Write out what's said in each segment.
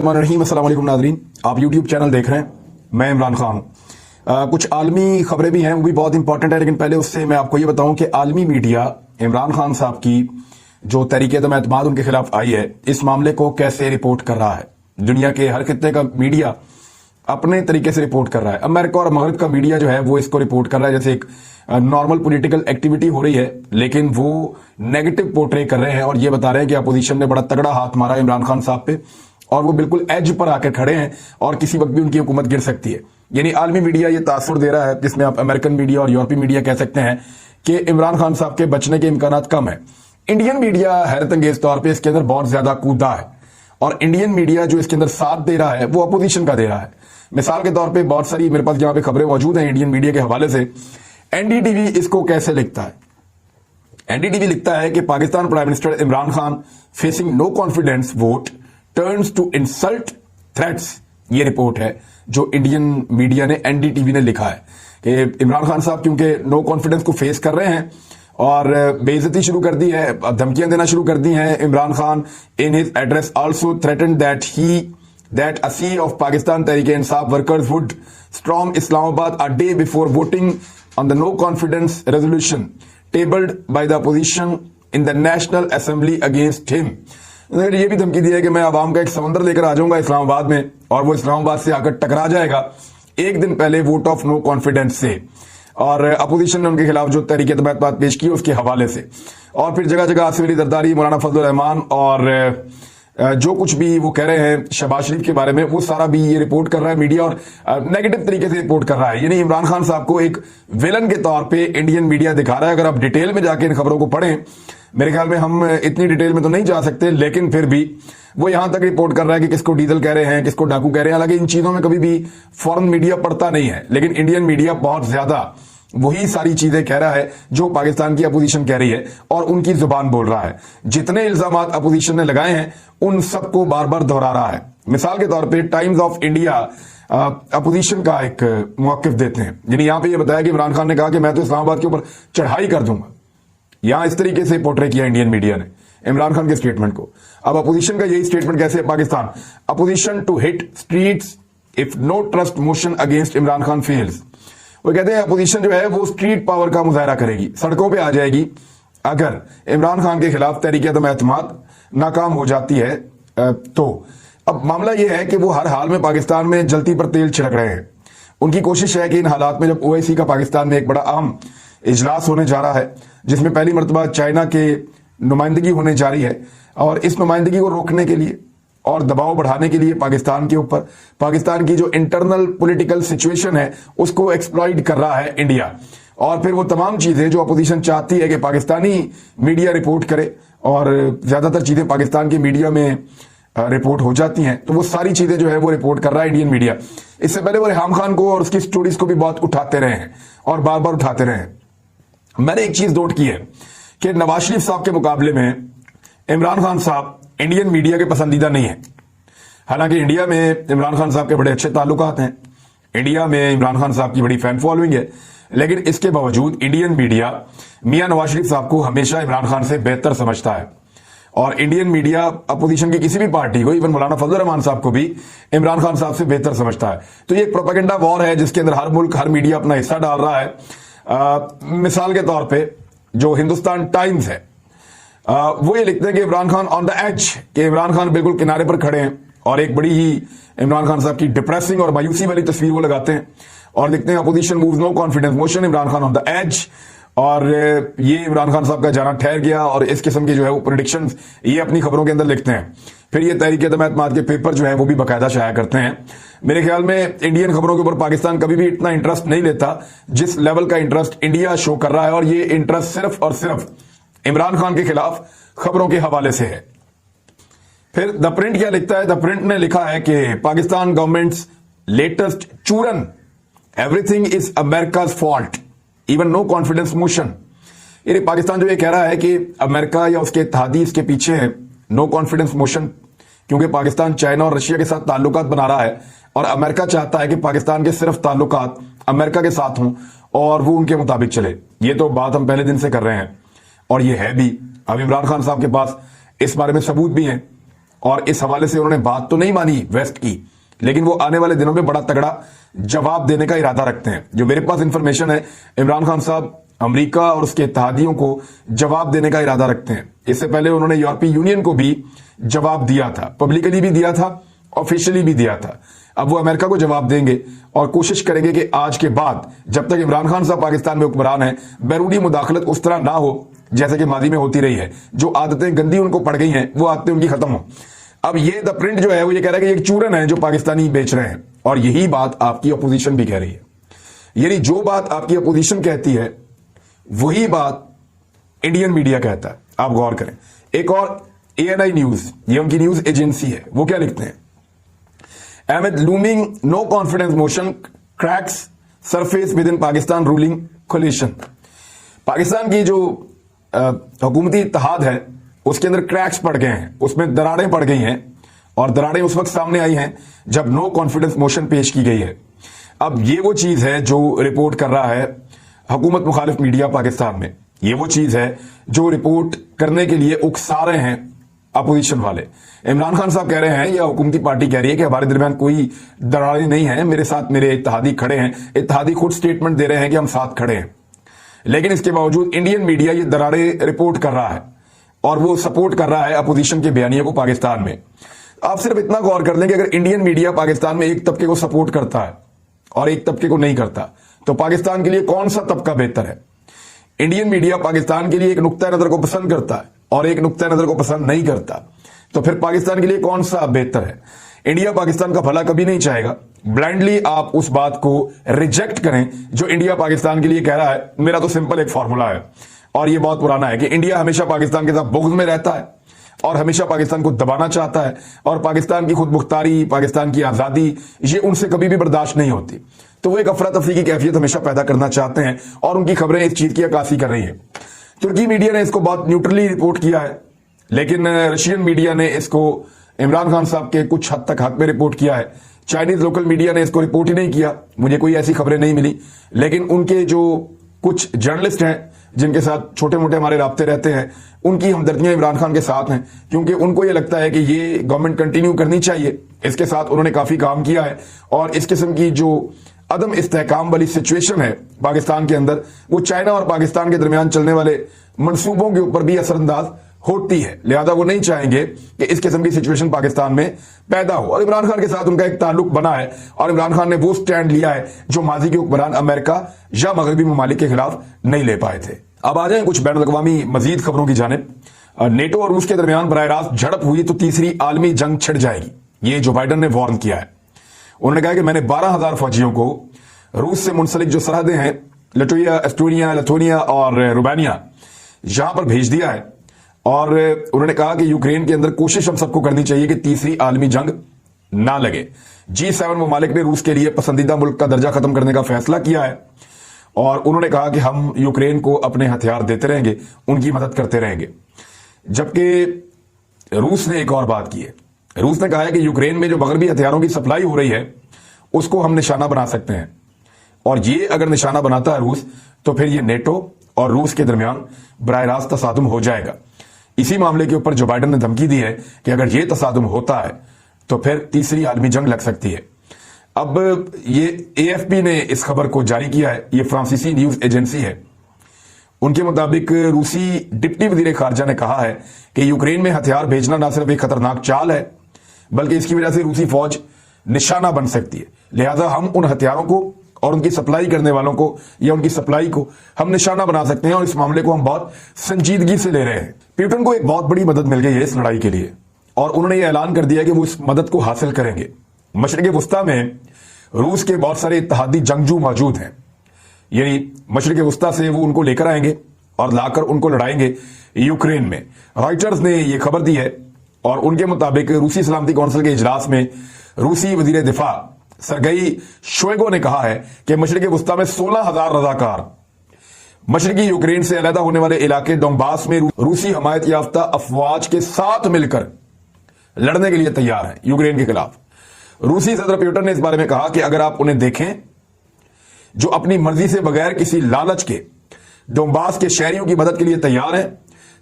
अस्सलाम वालेकुम नाज़रीन, आप यूट्यूब चैनल देख रहे हैं। मैं इमरान खान हूँ। कुछ आलमी खबरें भी हैं, वो भी बहुत इंपॉर्टेंट है, लेकिन पहले उससे मैं आपको ये बताऊं कि आलमी मीडिया इमरान खान साहब की जो तहरीक-ए-एतमाद उनके खिलाफ आई है, इस मामले को कैसे रिपोर्ट कर रहा है। दुनिया के हर खित्ते का मीडिया अपने तरीके से रिपोर्ट कर रहा है। अमेरिका और मगरब का मीडिया जो है वो इसको रिपोर्ट कर रहा है जैसे एक नॉर्मल पॉलिटिकल एक्टिविटी हो रही है, लेकिन वो नेगेटिव पोर्ट्रे कर रहे हैं और ये बता रहे हैं कि अपोजिशन ने बड़ा तगड़ा हाथ मारा इमरान खान साहब पे और वो बिल्कुल एज पर आकर खड़े हैं और किसी वक्त भी उनकी हुकूमत गिर सकती है। यानी आलमी मीडिया ये तासुर दे रहा है, जिसमें आप अमेरिकन मीडिया और यूरोपीय मीडिया कह सकते हैं कि इमरान खान साहब के बचने के इम्कानात कम है। इंडियन मीडिया हैरत अंगेज तौर पर इसके अंदर बहुत ज्यादा कूदा है और इंडियन मीडिया जो इसके अंदर साथ दे रहा है वो अपोजिशन का दे रहा है। मिसाल के तौर पे बहुत सारी मेरे पास यहाँ पे खबरें मौजूद हैं इंडियन मीडिया के हवाले से। एनडीटीवी इसको कैसे लिखता है? एनडीटीवी लिखता है कि Pakistan prime minister Imran Khan facing no confidence vote turns to insult threats. ये रिपोर्ट है जो इंडियन मीडिया ने एनडीटीवी ने लिखा है कि इमरान खान साहब क्योंकि नो कॉन्फिडेंस को फेस कर रहे हैं और बेइज्जती शुरू कर दी है, धमकियां देना शुरू कर दी हैं। Imran Khan in his address also threatened that a sea of Pakistan Tehreek-e-Insaf workers would storm Islamabad a day before voting on the no confidence resolution tabled by the opposition in the National Assembly against him। ये भी धमकी दी है कि मैं आवाम का एक समंदर लेकर आ जाऊंगा इस्लामाबाद में और वो इस्लामाबाद से आकर टकरा जाएगा एक दिन पहले वोट ऑफ नो कॉन्फिडेंस से। और अपोजिशन ने उनके खिलाफ जो तहरीक-ए-तमाद पेश की उसके हवाले से, और फिर जगह जगह आसिफ अली जरदारी, मौलाना फजलुर रहमान और जो कुछ भी वो कह रहे हैं शहबाज शरीफ के बारे में, वो सारा भी ये रिपोर्ट कर रहा है मीडिया और नेगेटिव तरीके से रिपोर्ट कर रहा है। यानी इमरान खान साहब को एक विलन के तौर पे इंडियन मीडिया दिखा रहा है। अगर आप डिटेल में जाके इन खबरों को पढ़ें, मेरे ख्याल में हम इतनी डिटेल में तो नहीं जा सकते, लेकिन फिर भी वो यहां तक रिपोर्ट कर रहा है कि किसको डीजल कह रहे हैं, किसको डाकू कह रहे हैं। हालांकि इन चीजों में कभी भी फॉरेन मीडिया पढ़ता नहीं है, लेकिन इंडियन मीडिया बहुत ज्यादा वही सारी चीजें कह रहा है जो पाकिस्तान की अपोजिशन कह रही है और उनकी जुबान बोल रहा है। जितने इल्जाम अपोजिशन ने लगाए हैं उन सबको बार बार दोहरा रहा है। मिसाल के तौर पे टाइम्स ऑफ इंडिया अपोजिशन का एक मौकिफ देते हैं, यानी यहां पे ये बताया कि इमरान खान ने कहा कि मैं तो इस्लामाबाद के ऊपर चढ़ाई कर दूंगा। यहां इस तरीके से पोर्ट्रे किया इंडियन मीडिया ने इमरान खान के स्टेटमेंट को। अब अपोजिशन का यही स्टेटमेंट कैसे है? Pakistan opposition to hit streets if no trust motion against Imran Khan fails. वो कहते हैं अपोजिशन जो है वो स्ट्रीट पावर का मुजाहरा करेगी, सड़कों पे आ जाएगी अगर इमरान खान के खिलाफ तहरीक-ए-तमाद नाकाम हो जाती है तो। अब मामला ये है कि वो हर हाल में पाकिस्तान में जलती पर तेल छिड़क रहे हैं। उनकी कोशिश है कि इन हालात में जब ओआईसी का पाकिस्तान में एक बड़ा अहम इजलास होने जा रहा है जिसमें पहली मरतबा चाइना के नुमाइंदगी होने जा रही है, और इस नुमाइंदगी को रोकने के लिए और दबाव बढ़ाने के लिए पाकिस्तान के ऊपर पाकिस्तान की जो इंटरनल पॉलिटिकल सिचुएशन है उसको एक्सप्लॉइट कर रहा है इंडिया। और फिर वो तमाम चीजें जो अपोजिशन चाहती है कि पाकिस्तानी मीडिया रिपोर्ट करे, और ज्यादातर चीजें पाकिस्तान के मीडिया में रिपोर्ट हो जाती हैं, तो वो सारी चीजें जो है वो रिपोर्ट कर रहा है इंडियन मीडिया। इससे पहले वो रेहाम खान को और उसकी स्टोरीज को भी बहुत उठाते रहे हैं और बार बार उठाते रहे हैं। मैंने एक चीज नोट की है कि नवाज शरीफ साहब के मुकाबले में इमरान खान साहब इंडियन मीडिया के पसंदीदा नहीं है। हालांकि इंडिया में इमरान खान साहब के बड़े अच्छे ताल्लुकात हैं, इंडिया में इमरान खान साहब की बड़ी फैन फॉलोइंग है, लेकिन इसके बावजूद इंडियन मीडिया मियां नवाज शरीफ साहब को हमेशा इमरान खान से बेहतर समझता है। और इंडियन मीडिया अपोजिशन की किसी भी पार्टी को, इवन मौलाना फजलुर रहमान साहब को भी इमरान खान साहब से बेहतर समझता है। तो ये एक प्रोपेगेंडा वॉर है जिसके अंदर हर मुल्क हर मीडिया अपना हिस्सा डाल रहा है। मिसाल के तौर पर जो हिंदुस्तान टाइम्स है वो ये लिखते हैं कि Imran Khan on the edge, कि इमरान खान बिल्कुल किनारे पर खड़े हैं, और एक बड़ी ही इमरान खान साहब की डिप्रेसिंग और मायूसी वाली तस्वीर वो लगाते हैं और लिखते हैं opposition moves no confidence motion, Imran Khan on the edge. और ये इमरान खान साहब का जाना ठहर गया, और इस किस्म की जो है वो प्रेडिक्शंस ये अपनी खबरों के अंदर लिखते हैं। फिर ये तहरीक-ए-तमाद के पेपर जो है वो भी बाकायदा शाया करते हैं। मेरे ख्याल में इंडियन खबरों के ऊपर पाकिस्तान कभी भी इतना इंटरेस्ट नहीं लेता जिस लेवल का इंटरेस्ट इंडिया शो कर रहा है, और ये इंटरेस्ट सिर्फ और सिर्फ इमरान खान के खिलाफ खबरों के हवाले से है। फिर द प्रिंट क्या लिखता है? द प्रिंट ने लिखा है कि पाकिस्तान गवर्नमेंट्स लेटेस्ट चूरन, everything is America's fault, even no confidence motion. ये पाकिस्तान जो ये कह रहा है कि अमेरिका या उसके इत्तेहादी इसके पीछे है, नो कॉन्फिडेंस मोशन, क्योंकि पाकिस्तान चाइना और रशिया के साथ ताल्लुकात बना रहा है और अमेरिका चाहता है कि पाकिस्तान के सिर्फ ताल्लुकात अमेरिका के साथ हों और वो उनके मुताबिक चले। ये तो बात हम पहले दिन से कर रहे हैं और ये है भी। अब इमरान खान साहब के पास इस बारे में सबूत भी हैं और इस हवाले से उन्होंने बात तो नहीं मानी वेस्ट की, लेकिन वो आने वाले दिनों में बड़ा तगड़ा जवाब देने का इरादा रखते हैं। जो मेरे पास इंफॉर्मेशन है, इमरान खान साहब अमेरिका और उसके इत्तेहादियों को जवाब देने का इरादा रखते हैं। इससे पहले उन्होंने यूरोपीय यूनियन को भी जवाब दिया था, पब्लिकली भी दिया था, ऑफिशियली भी दिया था। अब वो अमेरिका को जवाब देंगे और कोशिश करेंगे कि आज के बाद, जब तक इमरान खान साहब पाकिस्तान में हुक्मरान हैं, बैरूनी मुदाखलत उस तरह ना हो जैसे कि माजी में होती रही है। जो आदतें गंदी उनको पड़ गई हैं, वो आदतें उनकी खत्म हो। अब ये द प्रिंट जो है वो ये कह रहा है कि ये एक चूरन है जो पाकिस्तानी बेच रहे हैं, और यही बात आपकी अपोजिशन भी कह रही है। यानी जो बात आपकी अपोजिशन कहती है वही बात इंडियन मीडिया कहता है। आप गौर करें। एक और ANI न्यूज, ये उनकी न्यूज एजेंसी है, वो क्या लिखते हैं? Amid looming no confidence motion cracks surface within Pakistan ruling coalition। Pakistan की जो हुकूमती इत्तेहाद है उसके अंदर क्रैक्स पड़ गए हैं, उसमें दरारें पड़ गई हैं, और दरारें उस वक्त सामने आई हैं जब नो कॉन्फिडेंस मोशन पेश की गई है। अब ये वो चीज है जो रिपोर्ट कर रहा है हुकूमत मुखालिफ मीडिया पाकिस्तान में। ये वो चीज है जो रिपोर्ट करने के लिए उकसा रहे हैं अपोजिशन वाले। इमरान खान साहब कह रहे हैं या हुकूमती पार्टी कह रही है कि हमारे दरमियान कोई दरारें नहीं है, मेरे साथ मेरे इत्तेहादी खड़े हैं। इत्तेहादी खुद स्टेटमेंट दे रहे हैं कि हम साथ खड़े हैं, लेकिन इसके बावजूद इंडियन मीडिया ये दरारें रिपोर्ट कर रहा है और वो सपोर्ट कर रहा है अपोजिशन के बयानियों को पाकिस्तान में। आप सिर्फ इतना गौर कर लें कि अगर इंडियन मीडिया पाकिस्तान में एक तबके को सपोर्ट करता है और एक तबके को नहीं करता, तो पाकिस्तान के लिए कौन सा तबका बेहतर है? इंडियन मीडिया पाकिस्तान के लिए एक नुक्ता नजर को पसंद करता है और एक नुक्ता नजर को पसंद नहीं करता, तो फिर पाकिस्तान के लिए कौन सा बेहतर है? इंडिया पाकिस्तान का भला कभी नहीं चाहेगा। ब्लाइंडली आप उस बात को रिजेक्ट करें जो इंडिया पाकिस्तान के लिए कह रहा है। मेरा तो सिंपल एक फॉर्मूला है और ये बहुत पुराना है कि इंडिया हमेशा पाकिस्तान के साथ बुग़्ज़ में रहता है और हमेशा पाकिस्तान को दबाना चाहता है, और पाकिस्तान की खुद मुख्तारी, पाकिस्तान की आजादी, ये उनसे कभी भी बर्दाश्त नहीं होती। तो वो एक अफरा तफरी की कैफियत हमेशा पैदा करना चाहते हैं और उनकी खबरें इस चीज की अक्कासी कर रही है। तुर्की मीडिया ने इसको बहुत न्यूट्रली रिपोर्ट किया है, लेकिन रशियन मीडिया ने इसको इमरान खान साहब के कुछ हद तक हक में रिपोर्ट किया है। चाइनीज लोकल मीडिया ने इसको रिपोर्ट ही नहीं किया, मुझे कोई ऐसी खबरें नहीं मिली। लेकिन उनके जो कुछ जर्नलिस्ट हैं जिनके साथ छोटे मोटे हमारे राब्ते रहते हैं, उनकी हमदर्दियां इमरान खान के साथ हैं, क्योंकि उनको ये लगता है कि ये गवर्नमेंट कंटिन्यू करनी चाहिए। इसके साथ उन्होंने काफी काम किया है और इस किस्म की जो अदम इस्तेहकाम वाली सिचुएशन है पाकिस्तान के अंदर, वो चाइना और पाकिस्तान के दरमियान चलने वाले मंसूबों के ऊपर भी असरअंदाज होती है। लिहाजा वो नहीं चाहेंगे कि इस किस्म की सिचुएशन पाकिस्तान में पैदा हो, और इमरान खान के साथ उनका एक ताल्लुक बना है और इमरान खान ने वो स्टैंड लिया है जो माजी के हुक्मरान अमेरिका या मगरबी ममालिक के खिलाफ नहीं ले पाए थे। अब आ जाए कुछ बैनुल-अक़वामी मजीद खबरों की जानिब। नेटो और रूस के दरमियान बराह रास्त झड़प हुई तो तीसरी आलमी जंग छिड़ जाएगी, ये जो बाइडन ने वार्न किया है। उन्होंने कहा कि मैंने 12,000 फौजियों को रूस से मुंसलिक जो सरहदें हैं, लटोया, एस्टोनिया, लिथुआनिया और रोमानिया, यहां पर भेज दिया है। और उन्होंने कहा कि यूक्रेन के अंदर कोशिश हम सबको करनी चाहिए कि तीसरी आलमी जंग ना लगे। G7 ममालिक ने रूस के लिए पसंदीदा मुल्क का दर्जा खत्म करने का फैसला किया है, और उन्होंने कहा कि हम यूक्रेन को अपने हथियार देते रहेंगे, उनकी मदद करते रहेंगे। जबकि रूस ने एक और बात की है। रूस ने कहा है कि यूक्रेन में जो मगरबी हथियारों की सप्लाई हो रही है उसको हम निशाना बना सकते हैं, और ये अगर निशाना बनाता है रूस, तो फिर ये नेटो और रूस के दरमियान बराह रास्त तसादुम हो जाएगा। इसी मामले के ऊपर जो बाइडन ने धमकी दी है कि अगर ये तसादुम होता है तो फिर तीसरी आलमी जंग लग सकती है। अब ये AFP ने इस खबर को जारी किया है, ये फ्रांसीसी न्यूज एजेंसी है। उनके मुताबिक रूसी डिप्टी वजीर खारजा ने कहा है कि यूक्रेन में हथियार भेजना ना सिर्फ एक खतरनाक चाल है, बल्कि इसकी वजह से रूसी फौज निशाना बन सकती है। लिहाजा हम उन हथियारों को और उनकी सप्लाई करने वालों को या उनकी सप्लाई को हम निशाना बना सकते हैं, और इस मामले को हम बहुत संजीदगी से ले रहे हैं। पुतिन को एक बहुत बड़ी मदद मिल गई है इस लड़ाई के लिए, और उन्होंने ये ऐलान कर दिया कि वो इस मदद को हासिल करेंगे। मशरिक़ वस्ता में रूस के बहुत सारे इत्तेहादी जंगजू मौजूद हैं, यानी मशरिक़ वस्ता से वो उनको लेकर आएंगे और लाकर उनको लड़ाएंगे यूक्रेन में। रॉयटर्स ने यह खबर दी है, और उनके मुताबिक रूसी सलामती कौंसिल के इजलास में रूसी वजीर दिफा सरगई शोइगु ने कहा है कि मशरिक़ वस्ता में 16,000 रजाकार मशरकी यूक्रेन से अलहदा होने वाले इलाके डोंबास में रूसी हमायत याफ्ता अफवाज के साथ मिलकर लड़ने के लिए तैयार हैं यूक्रेन के खिलाफ। रूसी सदर पुतिन ने इस बारे में कहा कि अगर आप उन्हें देखें जो अपनी मर्जी से बगैर किसी लालच के डोंबास के शहरियों की मदद के लिए तैयार हैं,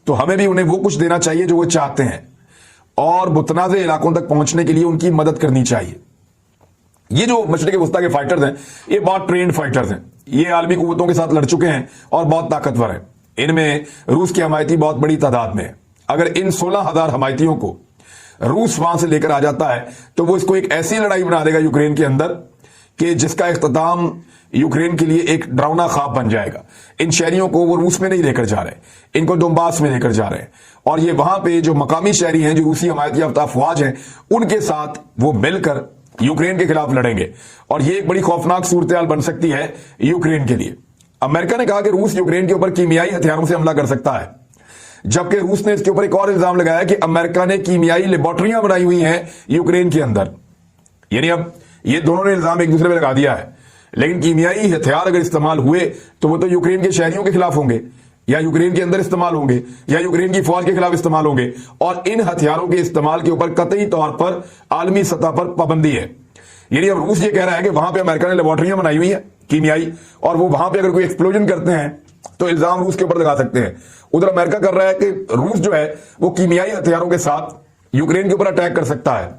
तो हमें भी उन्हें वो कुछ देना चाहिए जो वो चाहते हैं। اور متنازع علاقوں تک پہنچنے کے لیے ان کی مدد کرنی چاہیے. یہ جو مشرق وسطیٰ کے فائٹرز ہیں یہ بہت ٹرینڈ فائٹرز ہیں. یہ عالمی قوتوں کے ساتھ لڑ چکے ہیں اور بہت طاقتور ہیں. ان میں روس کے حمایتی بہت بڑی تعداد میں ہے. اگر ان 16,000 حمایتیوں کو روس وہاں سے لے کر آ جاتا ہے تو وہ اس کو ایک ایسی لڑائی بنا دے گا یوکرین کے اندر کہ جس کا اختتام یوکرین کے لیے ایک ڈراؤنا خواب بن جائے گا. ان شہریوں کو وہ روس میں نہیں لے کر جا رہے, ان کو دونباس میں لے کر جا رہے ہیں, اور یہ وہاں پہ جو مقامی شہری ہیں جو روسی حمایت یافتہ افواج ہیں ان کے ساتھ وہ مل کر یوکرین کے خلاف لڑیں گے. اور یہ ایک بڑی خوفناک صورتحال بن سکتی ہے یوکرین کے لیے. امریکہ نے کہا کہ روس یوکرین کے اوپر کیمیائی ہتھیاروں سے حملہ کر سکتا ہے, جبکہ روس نے اس کے اوپر ایک اور الزام لگایا کہ امریکہ نے کیمیائی لیبارٹریاں بنائی ہوئی ہیں یوکرین کے اندر. یعنی اب یہ دونوں نے الزام ایک دوسرے پہ لگا دیا ہے, لیکن کیمیائی ہتھیار اگر استعمال ہوئے تو وہ تو یوکرین کے شہریوں کے خلاف ہوں گے, یا یوکرین کے اندر استعمال ہوں گے, یا یوکرین کی فوج کے خلاف استعمال ہوں گے. اور ان ہتھیاروں کے استعمال کے اوپر قطعی طور پر عالمی سطح پر پابندی ہے. یعنی اب روس یہ کہہ رہا ہے کہ وہاں پہ امریکہ نے لیبارٹریاں بنائی ہوئی ہیں کیمیائی, اور وہ وہاں پہ اگر کوئی ایکسپلوژن کرتے ہیں تو الزام روس کے اوپر لگا سکتے ہیں. ادھر امریکہ کر رہا ہے کہ روس جو ہے وہ کیمیائی ہتھیاروں کے ساتھ یوکرین کے اوپر اٹیک کر سکتا ہے.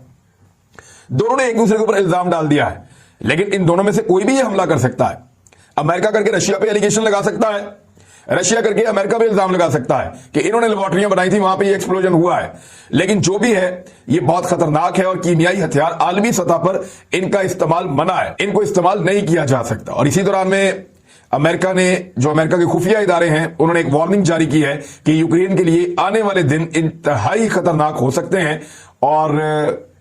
دونوں نے ایک دوسرے کے اوپر الزام ڈال دیا ہے, لیکن ان دونوں میں سے کوئی بھی یہ حملہ کر سکتا ہے. امریکہ کر کے رشیا پہ ایلیگیشن لگا سکتا ہے, رشیا کر کے امریکہ پہ الزام لگا سکتا ہے کہ انہوں نے لیبارٹریاں بنائی تھی, وہاں پہ یہ ایکسپلوژن ہوا ہے. لیکن جو بھی ہے یہ بہت خطرناک ہے, اور کیمیائی ہتھیار عالمی سطح پر ان کا استعمال منع ہے, ان کو استعمال نہیں کیا جا سکتا. اور اسی دوران میں امریکہ نے, جو امریکہ کے خفیہ ادارے ہیں, انہوں نے ایک وارننگ جاری کی ہے کہ یوکرین کے لیے آنے والے دن انتہائی خطرناک ہو سکتے ہیں, اور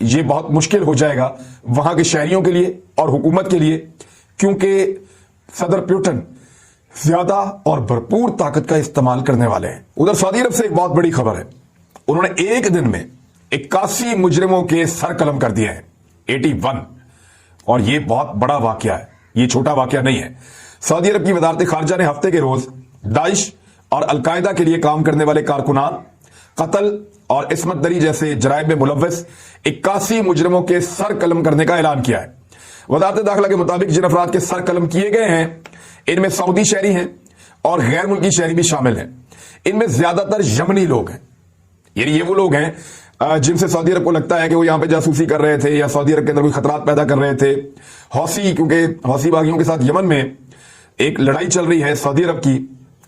یہ بہت مشکل ہو جائے گا وہاں کے شہریوں کے لیے اور حکومت کے لیے, کیونکہ صدر پیوٹن زیادہ اور بھرپور طاقت کا استعمال کرنے والے ہیں. ادھر سعودی عرب سے ایک بہت بڑی خبر ہے. انہوں نے ایک دن میں 81 مجرموں کے سر قلم کر دیے ہیں, 81, اور یہ بہت بڑا واقعہ ہے, یہ چھوٹا واقعہ نہیں ہے. سعودی عرب کی وزارت خارجہ نے ہفتے کے روز داعش اور القاعدہ کے لیے کام کرنے والے کارکنان, قتل اور عصمت دری جیسے جرائم میں ملوث 81 مجرموں کے سر قلم کرنے کا اعلان کیا ہے. وزارت داخلہ کے مطابق جن افراد کے سر قلم کیے گئے ہیں ان میں سعودی شہری ہیں اور غیر ملکی شہری بھی شامل ہیں. ان میں زیادہ تر یمنی لوگ ہیں. یعنی یہ وہ لوگ ہیں جن سے سعودی عرب کو لگتا ہے کہ وہ یہاں پہ جاسوسی کر رہے تھے یا سعودی عرب کے اندر کوئی خطرات پیدا کر رہے تھے. حوثی, کیونکہ حوثی باغیوں کے ساتھ یمن میں ایک لڑائی چل رہی ہے سعودی عرب کی,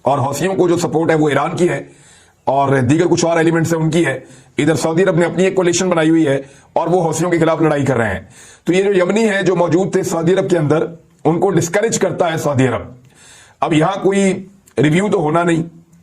اور حوثیوں کو جو سپورٹ ہے وہ ایران کی ہے اور دیگر کچھ اور ایلیمنٹس ہیں ان کی ہے. ادھر سعودی عرب نے اپنی ایک کولیشن بنائی ہوئی ہے اور وہ حوثیوں کے خلاف لڑائی کر رہے ہیں. تو یہ جو یمنی ہیں جو موجود تھے سعودی عرب کے اندر, ان کو ڈسکریج کرتا ہے سعودی عرب. اب یہاں کوئی ریویو تو ہونا نہیں,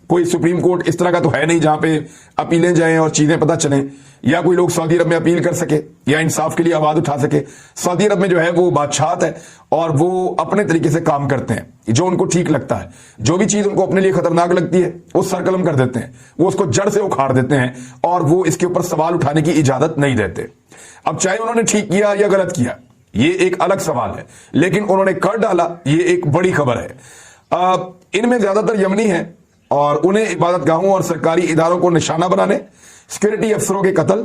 کوئی سپریم کورٹ اس طرح کا تو ہے نہیں جہاں پہ اپیلیں جائیں اور چیزیں پتہ چلیں, یا کوئی لوگ سعودی عرب میں اپیل کر سکے یا انصاف کے لیے آواز اٹھا سکے. سعودی عرب میں جو ہے وہ بادشاہت ہے اور وہ اپنے طریقے سے کام کرتے ہیں جو ان کو ٹھیک لگتا ہے. جو بھی چیز ان کو اپنے لیے خطرناک لگتی ہے وہ سر قلم کر دیتے ہیں, وہ اس کو جڑ سے اکھاڑ دیتے ہیں اور وہ اس کے اوپر سوال اٹھانے کی اجازت نہیں دیتے. اب چاہے انہوں نے ٹھیک کیا یا غلط کیا یہ ایک الگ سوال ہے, لیکن انہوں نے کر ڈالا, یہ ایک بڑی خبر ہے. ان میں زیادہ تر یمنی ہیں اور انہیں عبادت گاہوں اور سرکاری اداروں کو نشانہ بنانے, سیکورٹی افسروں کے قتل,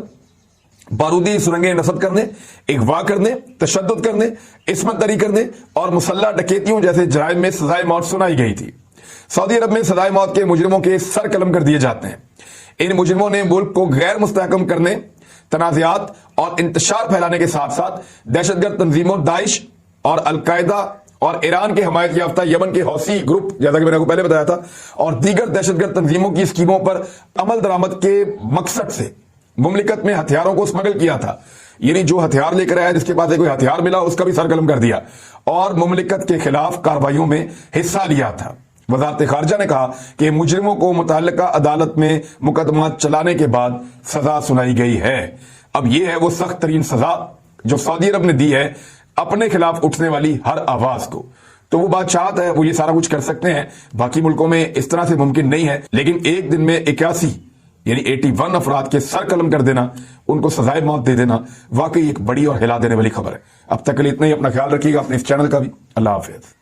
بارودی سرنگیں نصب کرنے, اغوا کرنے, تشدد کرنے, عصمت دری کرنے اور مسلح ڈکیتیوں جیسے جرائم میں سزائے موت سنائی گئی تھی. سعودی عرب میں سزائے موت کے مجرموں کے سر قلم کر دیے جاتے ہیں. ان مجرموں نے ملک کو غیر مستحکم کرنے, تنازعات اور انتشار پھیلانے کے ساتھ ساتھ دہشت گرد تنظیموں داعش اور القاعدہ اور ایران کے حمایت یافتہ یمن کے حوثی گروپ, جیسا کہ میں نے کو پہلے بتایا تھا, اور دیگر دہشت گرد تنظیموں کی اسکیموں پر عمل درآمد کے مقصد سے مملکت میں ہتھیاروں کو اسمگل کیا تھا. یعنی جو ہتھیار لے کر آیا, جس کے پاس کوئی ہتھیار ملا اس کا بھی سر قلم کر دیا اور مملکت کے خلاف کارروائیوں میں حصہ لیا تھا. وزارت خارجہ نے کہا کہ مجرموں کو متعلقہ عدالت میں مقدمات چلانے کے بعد سزا سنائی گئی ہے. اب یہ ہے وہ سخت ترین سزا جو سعودی عرب نے دی ہے اپنے خلاف اٹھنے والی ہر آواز کو. تو وہ بادشاہت ہے, وہ یہ سارا کچھ کر سکتے ہیں, باقی ملکوں میں اس طرح سے ممکن نہیں ہے. لیکن ایک دن میں 81 یعنی 81 افراد کے سر قلم کر دینا, ان کو سزائے موت دے دینا, واقعی ایک بڑی اور ہلا دینے والی خبر ہے. اب تک کے لیے اتنا ہی. اپنا خیال رکھیے گا, اپنے اس چینل کا بھی. اللہ حافظ.